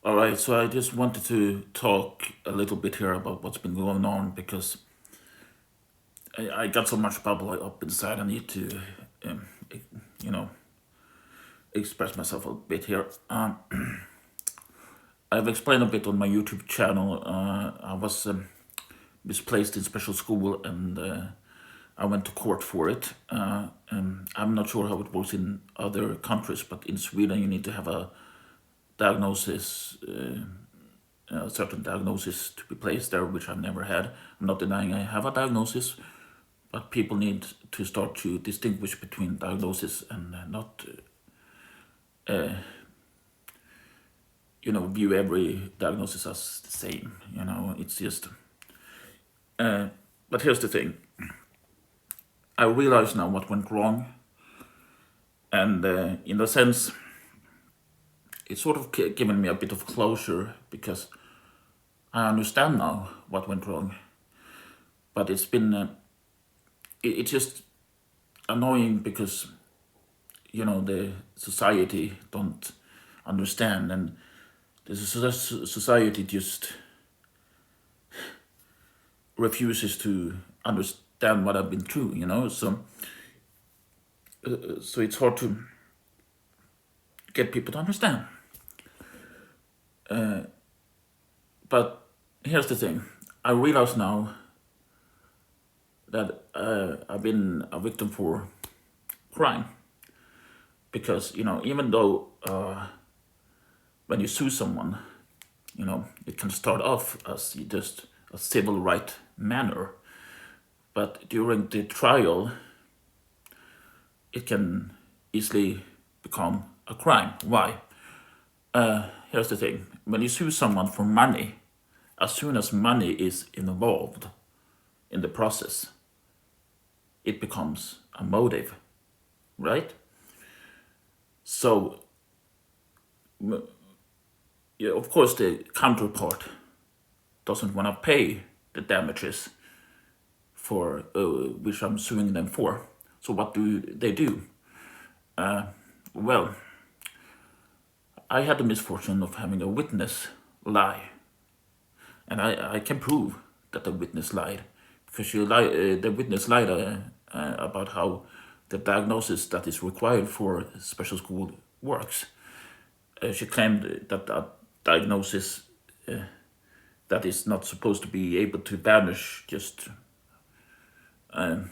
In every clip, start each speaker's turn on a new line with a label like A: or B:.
A: All right, so I just wanted to talk a little bit here about what's been going on because I got so much bubble up inside. I need to, um, e- you know, express myself a bit here. I've explained a bit on my YouTube channel. I was misplaced in special school and I went to court for it. I'm not sure how it works in other countries, but in Sweden you need to have a diagnosis, a certain diagnosis to be placed there, which I've never had. I'm not denying I have a diagnosis, but people need to start to distinguish between diagnosis and not, view every diagnosis as the same. It's just. But here's the thing: I realize now what went wrong, and in a sense, it's sort of given me a bit of closure because I understand now what went wrong. But it's just annoying because the society don't understand, and the society just refuses to understand what I've been through. So it's hard to get people to understand. But here's the thing: I realize now that I've been a victim for crime because even though when you sue someone, it can start off as just a civil right manner, but during the trial, it can easily become a crime. Why? Here's the thing: when you sue someone for money, as soon as money is involved in the process, it becomes a motive, right? So, yeah, of course, the counterpart doesn't want to pay the damages for which I'm suing them for. So what do they do? Well, I had the misfortune of having a witness lie, and I can prove that the witness lied because the witness lied about how the diagnosis that is required for special school works. She claimed that a diagnosis that is not supposed to be able to vanish just in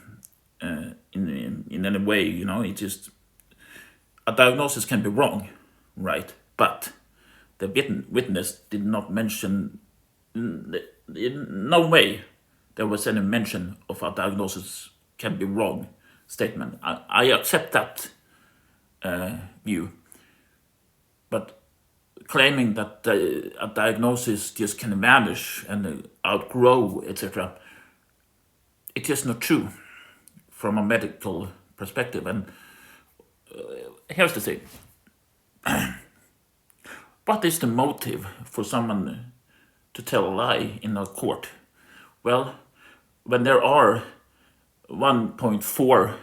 A: any way. It just a diagnosis can be wrong, right? But the witness did not mention in no way there was any mention of a diagnosis can be wrong statement. I accept that view, but claiming that a diagnosis just can vanish and outgrow, etc., it's just not true from a medical perspective. And here's the thing: what is the motive for someone to tell a lie in a court? Well, when there are 1.4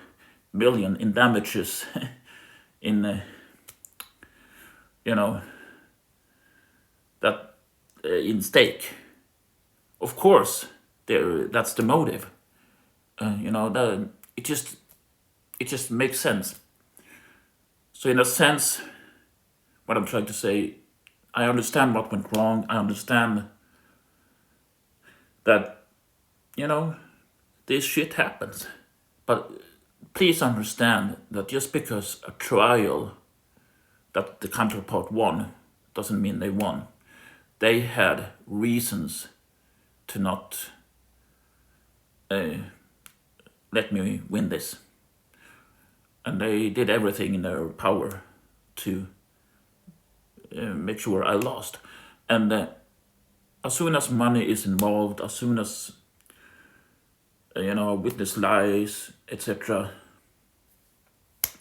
A: million in damages in you know that in stake, of course that's the motive. It just makes sense. So in a sense, what I'm trying to say, I understand what went wrong. I understand that you know this shit happens, but please understand that just because a trial that the counterpart won doesn't mean they won. They had reasons to not let me win this, and they did everything in their power to make sure I lost. And as soon as money is involved, as soon as witness lies, etc.,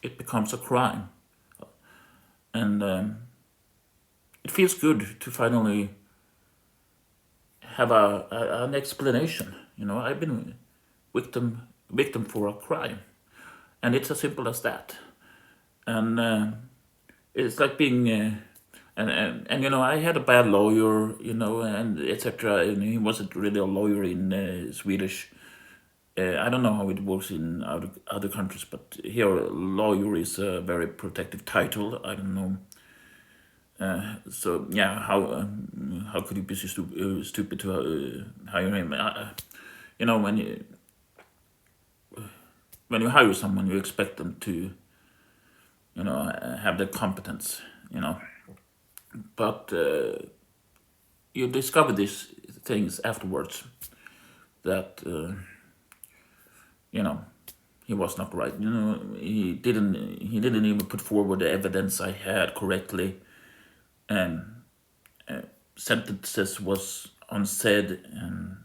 A: it becomes a crime. And it feels good to finally have an explanation. I've been victim for a crime, and it's as simple as that. And it's like being And you know, I had a bad lawyer, you know, and etc. And he wasn't really a lawyer in Swedish. I don't know how it works in other countries, but here lawyer is a very protective title. I don't know. So yeah, how could you be so stupid to hire him? You know, when you hire someone, you expect them to, you know, have the competence, you know. But you discover these things afterwards that you know, he was not right. You know, he didn't even put forward the evidence I had correctly, and sentences was unsaid, and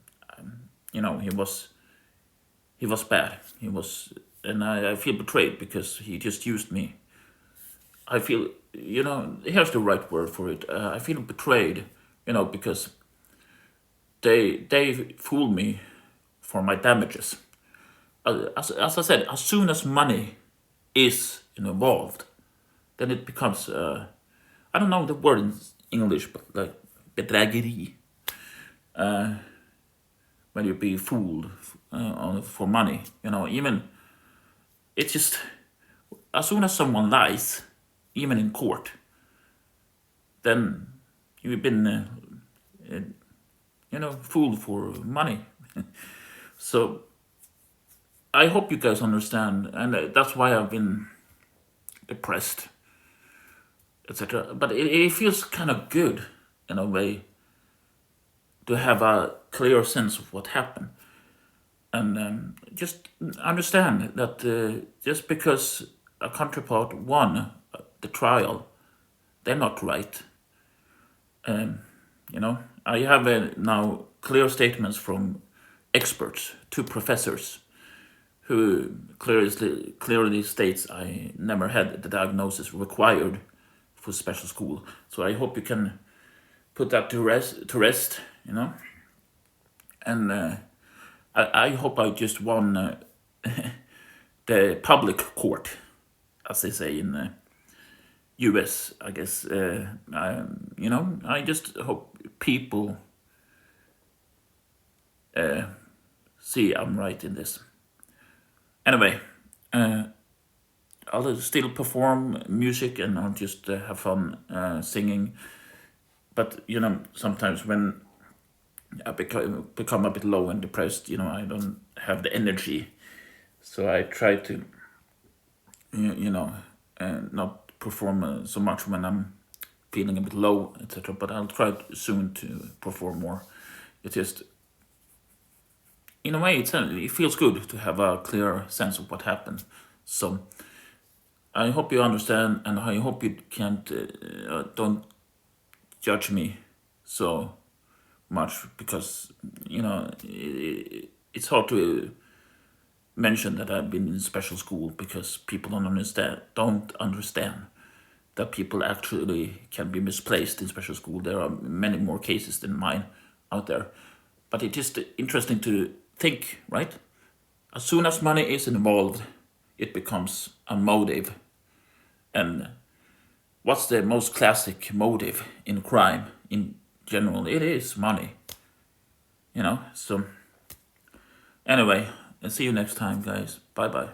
A: you know, he was bad. He was, and I feel betrayed because he just used me. I feel, you know, here's the right word for it. I feel betrayed, you know, because they fooled me for my damages. As I said, as soon as money is involved, then it becomes I don't know the word in English, but like bedrägeri. When you be fooled for money, you know, even it's just as soon as someone lies, even in court, then you've been you know, fooled for money. So I hope you guys understand, and that's why I've been depressed, etc. But it feels kind of good in a way to have a clear sense of what happened, and just understand that just because a counterpart won the trial, they're not right. You know, I have now clear statements from experts, two professors, who clearly states I never had the diagnosis required for special school. So I hope you can put that to rest, you know. And I hope I just won the public court, as they say in U.S. I guess. You know, I just hope people see I'm right in this. Anyway, I'll still perform music and I'll just have fun singing. But you know, sometimes when I become a bit low and depressed, you know, I don't have the energy, so I try to, you know, not perform so much when I'm feeling a bit low, etc. But I'll try soon to perform more. It just, in a way, it feels good to have a clear sense of what happened. So I hope you understand, and I hope you can't don't judge me so much, because you know it's hard to mention that I've been in special school because people don't understand that people actually can be misplaced in special school. There are many more cases than mine out there, but it's just interesting to think, right? As soon as money is involved, it becomes a motive. And what's the most classic motive in crime in general? It is money, you know. So anyway, I'll see you next time, guys. Bye bye.